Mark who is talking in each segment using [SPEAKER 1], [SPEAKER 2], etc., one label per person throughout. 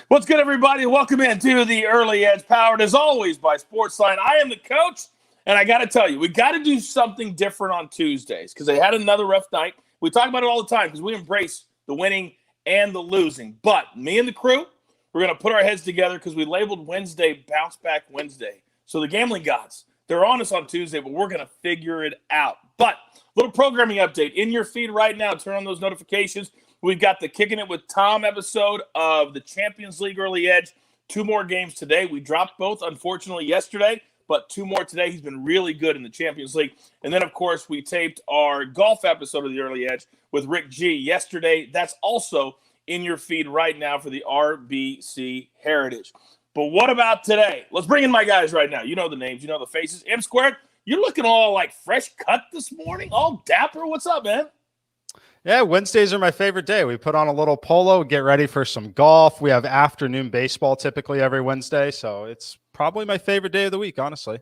[SPEAKER 1] What's good, everybody? Welcome into the Early Edge, powered as always by SportsLine. I am the coach, and I got to tell you, we got to do something different on Tuesdays because they had another rough night. We talk about it all the time because we embrace the winning and the losing. But me and the crew, we're going to put our heads together because we labeled Wednesday Bounce Back Wednesday. So the gambling gods, they're on us on Tuesday, but we're going to figure it out. But little programming update in your feed right now. Turn on those notifications. We've got the Kicking It with Tom episode of the Champions League Early Edge. 2 more games today. We dropped both, unfortunately, yesterday, but 2 more today. He's been really good in the Champions League. And then, of course, we taped our golf episode of the Early Edge with Rick G yesterday. That's also in your feed right now for the RBC Heritage. But what about today? Let's bring in my guys right now. You know the names. You know the faces. M Squared, you're looking all like fresh cut this morning, all dapper. What's up, man?
[SPEAKER 2] Yeah, Wednesdays are my favorite day. We put on a little polo, get ready for some golf. We have afternoon baseball typically every Wednesday, so it's probably my favorite day of the week, honestly.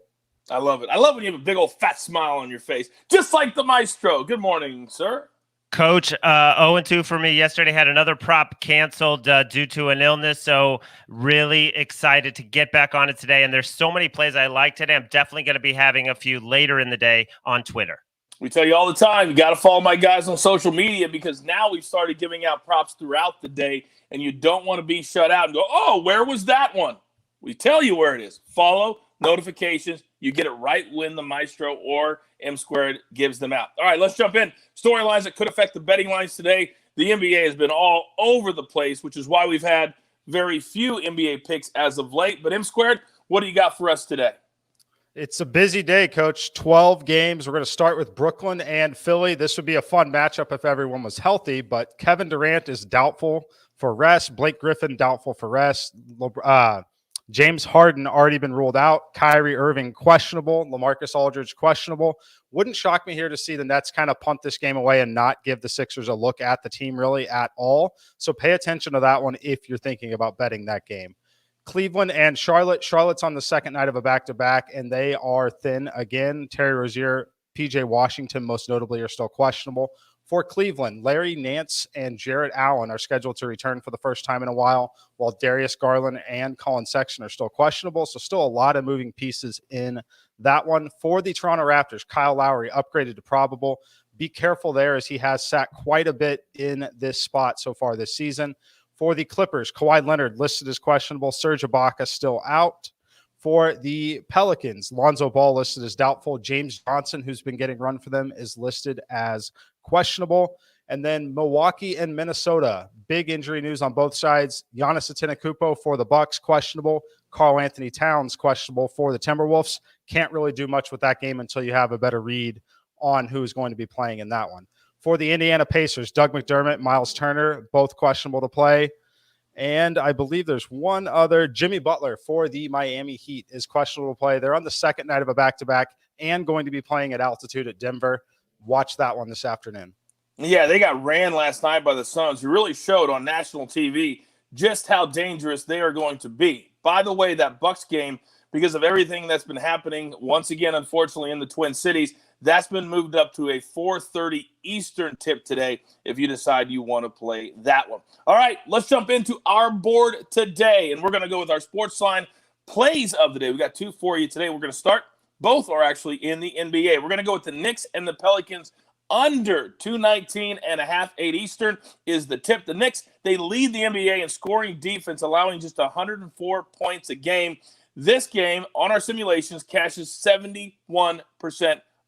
[SPEAKER 1] I love it. I love when you have a big old fat smile on your face, just like the maestro. Good morning, sir.
[SPEAKER 3] Coach, 0-2 for me. Yesterday had another prop canceled due to an illness, so really excited to get back on it today. And there's so many plays I like today. I'm definitely going to be having a few later in the day on Twitter.
[SPEAKER 1] We tell you all the time, you got to follow my guys on social media because now we've started giving out props throughout the day, and you don't want to be shut out and go, oh, where was that one? We tell you where it is. Follow, notifications. You get it right when the maestro or M Squared gives them out. All right, let's jump in. Storylines that could affect the betting lines today. The NBA has been all over the place, which is why we've had very few NBA picks as of late. But M Squared, what do you got for us today?
[SPEAKER 2] It's a busy day, Coach. 12 games. We're going to start with Brooklyn and Philly. This would be a fun matchup if everyone was healthy, but Kevin Durant is doubtful for rest. Blake Griffin doubtful for rest. James Harden already been ruled out. Kyrie Irving questionable. LaMarcus Aldridge questionable. Wouldn't shock me here to see the Nets kind of punt this game away and not give the Sixers a look at the team really at all. So pay attention to that one if you're thinking about betting that game. Cleveland and Charlotte. Charlotte's on the second night of a back-to-back, and they are thin again. Terry Rozier, P.J. Washington, most notably, are still questionable. For Cleveland, Larry Nance and Jarrett Allen are scheduled to return for the first time in a while Darius Garland and Colin Sexton are still questionable. So still a lot of moving pieces in that one. For the Toronto Raptors, Kyle Lowry upgraded to probable. Be careful there as he has sat quite a bit in this spot so far this season. For the Clippers, Kawhi Leonard listed as questionable. Serge Ibaka still out. For the Pelicans, Lonzo Ball listed as doubtful. James Johnson, who's been getting run for them, is listed as questionable. And then Milwaukee and Minnesota, big injury news on both sides. Giannis Antetokounmpo for the Bucks, questionable. Karl Anthony Towns, questionable for the Timberwolves. Can't really do much with that game until you have a better read on who's going to be playing in that one. For the Indiana Pacers, Doug McDermott, Miles Turner, both questionable to play. And I believe there's one other. Jimmy Butler for the Miami Heat is questionable to play. They're on the second night of a back-to-back and going to be playing at altitude at Denver. Watch that one this afternoon.
[SPEAKER 1] Yeah, they got ran last night by the Suns, who really showed on national TV just how dangerous they are going to be. By the way, that Bucks game, because of everything that's been happening, once again, unfortunately, in the Twin Cities, that's been moved up to a 4:30 Eastern tip today if you decide you want to play that one. All right, let's jump into our board today, and we're going to go with our SportsLine plays of the day. We got 2 for you today. We're going to start. Both are actually in the NBA. We're going to go with the Knicks and the Pelicans under 219.5, 8 Eastern is the tip. The Knicks, they lead the NBA in scoring defense, allowing just 104 points a game. This game, on our simulations, cashes 71%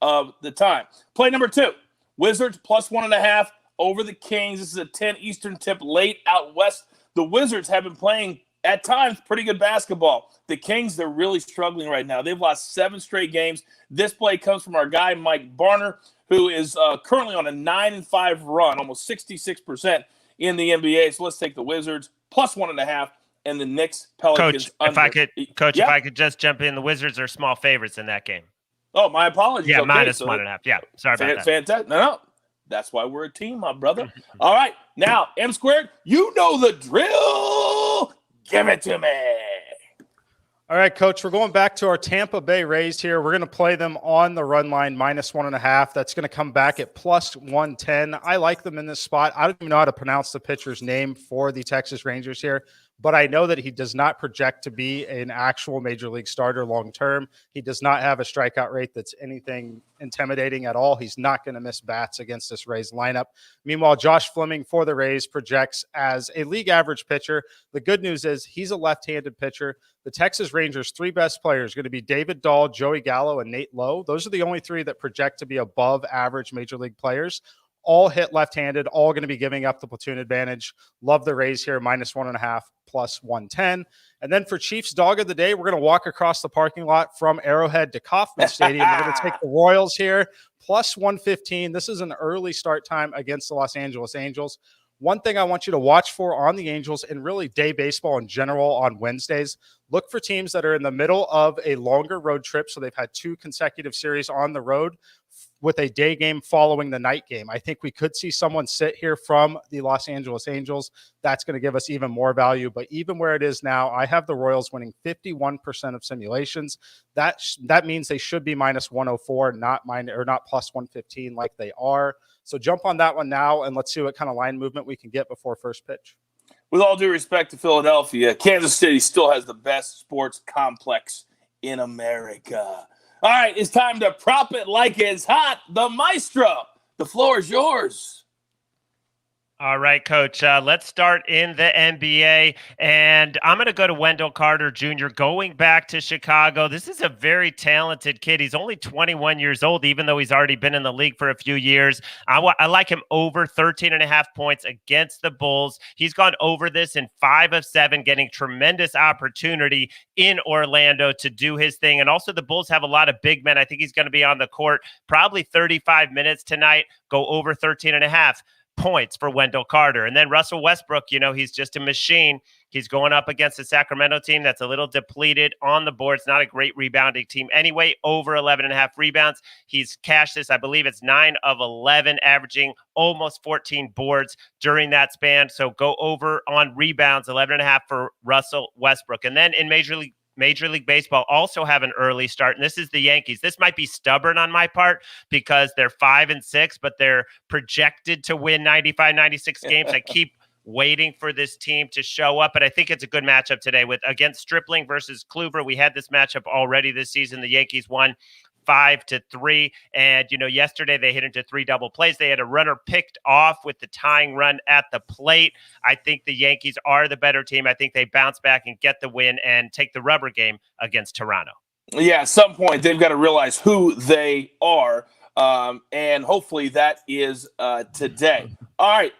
[SPEAKER 1] of the time. Play number 2, Wizards plus 1.5 over the Kings. This is a 10 Eastern tip late out west. The Wizards have been playing, at times, pretty good basketball. The Kings, they're really struggling right now. They've lost 7 straight games. This play comes from our guy, Mike Barner, who is currently on a 9-5 run, almost 66% in the NBA. So let's take the Wizards plus 1.5 and the Knicks, Pelicans.
[SPEAKER 3] Coach, if I could just jump in, the Wizards are small favorites in that game.
[SPEAKER 1] Oh, my apologies.
[SPEAKER 3] Yeah,
[SPEAKER 1] okay,
[SPEAKER 3] minus 1.5. Yeah, sorry about that.
[SPEAKER 1] Fantastic. No. That's why we're a team, my brother. All right. Now, M Squared, you know the drill. Give it to me.
[SPEAKER 2] All right, Coach, we're going back to our Tampa Bay Rays here. We're going to play them on the run line, minus 1.5. That's going to come back at plus 110. I like them in this spot. I don't even know how to pronounce the pitcher's name for the Texas Rangers here, but I know that he does not project to be an actual major league starter long term. He does not have a strikeout rate that's anything intimidating at all. He's not going to miss bats against this Rays lineup. Meanwhile, Josh Fleming for the Rays projects as a league average pitcher. The good news is he's a left-handed pitcher. The Texas Rangers' three best players are going to be David Dahl, Joey Gallo, and Nate Lowe. Those are the only three that project to be above average major league players. All hit left-handed, all going to be giving up the platoon advantage. Love the Rays here, -1.5, +110. And then for Chiefs dog of the day, we're going to walk across the parking lot from Arrowhead to Kauffman Stadium. We're going to take the Royals here, +115. This is an early start time against the Los Angeles Angels. One thing I want you to watch for on the Angels and really day baseball in general on Wednesdays, look for teams that are in the middle of a longer road trip. So they've had 2 consecutive series on the road with a day game following the night game. I think we could see someone sit here from the Los Angeles Angels. That's going to give us even more value. But even where it is now, I have the Royals winning 51% of simulations. That means they should be -104, not +115 like they are. So jump on that one now, and let's see what kind of line movement we can get before first pitch.
[SPEAKER 1] With all due respect to Philadelphia, Kansas City still has the best sports complex in America. All right, it's time to prop it like it's hot. The Maestro, the floor is yours.
[SPEAKER 3] All right, Coach. Let's start in the NBA, and I'm going to go to Wendell Carter Jr. Going back to Chicago. This is a very talented kid. He's only 21 years old, even though he's already been in the league for a few years. I like him over 13.5 points against the Bulls. He's gone over this in 5 of 7, getting tremendous opportunity in Orlando to do his thing. And also the Bulls have a lot of big men. I think he's going to be on the court probably 35 minutes tonight, go over 13.5 points for Wendell Carter. And then Russell Westbrook, he's just a machine. He's going up against a Sacramento team that's a little depleted on the board. It's not a great rebounding team anyway, over 11.5 rebounds. He's cashed this, I believe it's 9 of 11, averaging almost 14 boards during that span. So go over on rebounds, 11.5 for Russell Westbrook. And then in Major League Baseball also have an early start, and this is the Yankees. This might be stubborn on my part because they're 5-6, but they're projected to win 95, 96 games. I keep waiting for this team to show up, but I think it's a good matchup today against Stripling versus Kluber. We had this matchup already this season. The Yankees won 5-3. And, yesterday they hit into 3 double plays. They had a runner picked off with the tying run at the plate. I think the Yankees are the better team. I think they bounce back and get the win and take the rubber game against Toronto.
[SPEAKER 1] Yeah, at some point they've got to realize who they are. And hopefully that is today. All right,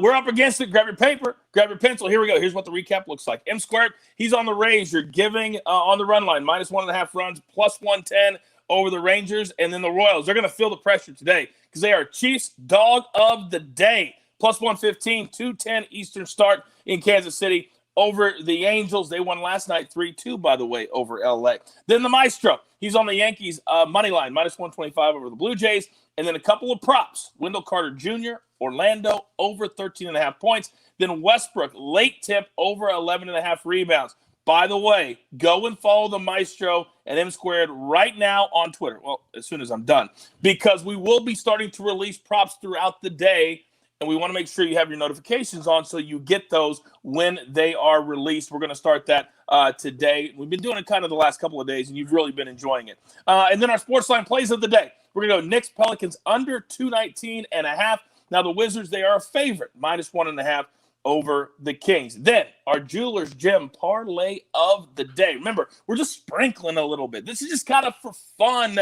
[SPEAKER 1] we're up against it. Grab your paper, grab your pencil. Here we go. Here's what the recap looks like. M Squared, he's on the Rays. You're giving on the run line, -1.5 runs, +110 over the Rangers. And then the Royals, they're going to feel the pressure today because they are Chiefs dog of the day, +115, 2:10 Eastern start in Kansas City over the Angels. They won last night 3-2, by the way, over LA. Then the Maestro, he's on the Yankees money line, -125 over the Blue Jays. And then a couple of props. Wendell Carter Jr., Orlando, over 13.5 points. Then Westbrook, late tip, over 11.5 rebounds. By the way, go and follow the Maestro and M Squared right now on Twitter. Well, as soon as I'm done. Because we will be starting to release props throughout the day. And we want to make sure you have your notifications on so you get those when they are released. We're going to start that today. We've been doing it kind of the last couple of days, and you've really been enjoying it. And then our SportsLine plays of the day. We're going to go Knicks Pelicans under 219.5. Now the Wizards, they are a favorite, -1.5 over the Kings. Then our Jewelers Gym parlay of the day. Remember, we're just sprinkling a little bit. This is just kind of for fun.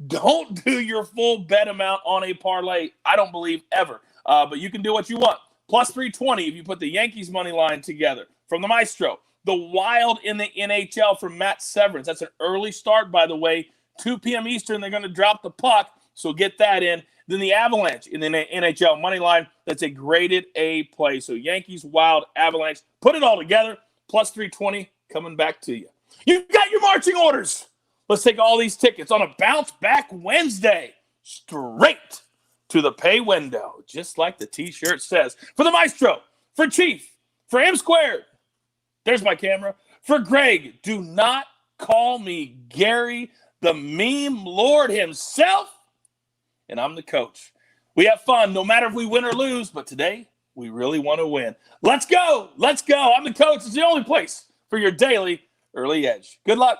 [SPEAKER 1] Don't do your full bet amount on a parlay, I don't believe, ever. But you can do what you want. +320 if you put the Yankees money line together. From the Maestro, the Wild in the NHL from Matt Severance. That's an early start, by the way. 2 p.m. Eastern, they're going to drop the puck, so get that in. Then the Avalanche in the NHL money line. That's a graded A play. So Yankees, Wild, Avalanche. Put it all together. +320 coming back to you. You've got your marching orders. Let's take all these tickets on a bounce back Wednesday straight to the pay window, just like the T-shirt says. For the Maestro, for Chief, for M Squared, there's my camera. For Greg, do not call me Gary, the meme lord himself. And I'm the coach. We have fun no matter if we win or lose, but today We really want to win. Let's go. Let's go. I'm the coach. It's the only place for your daily early edge. Good luck.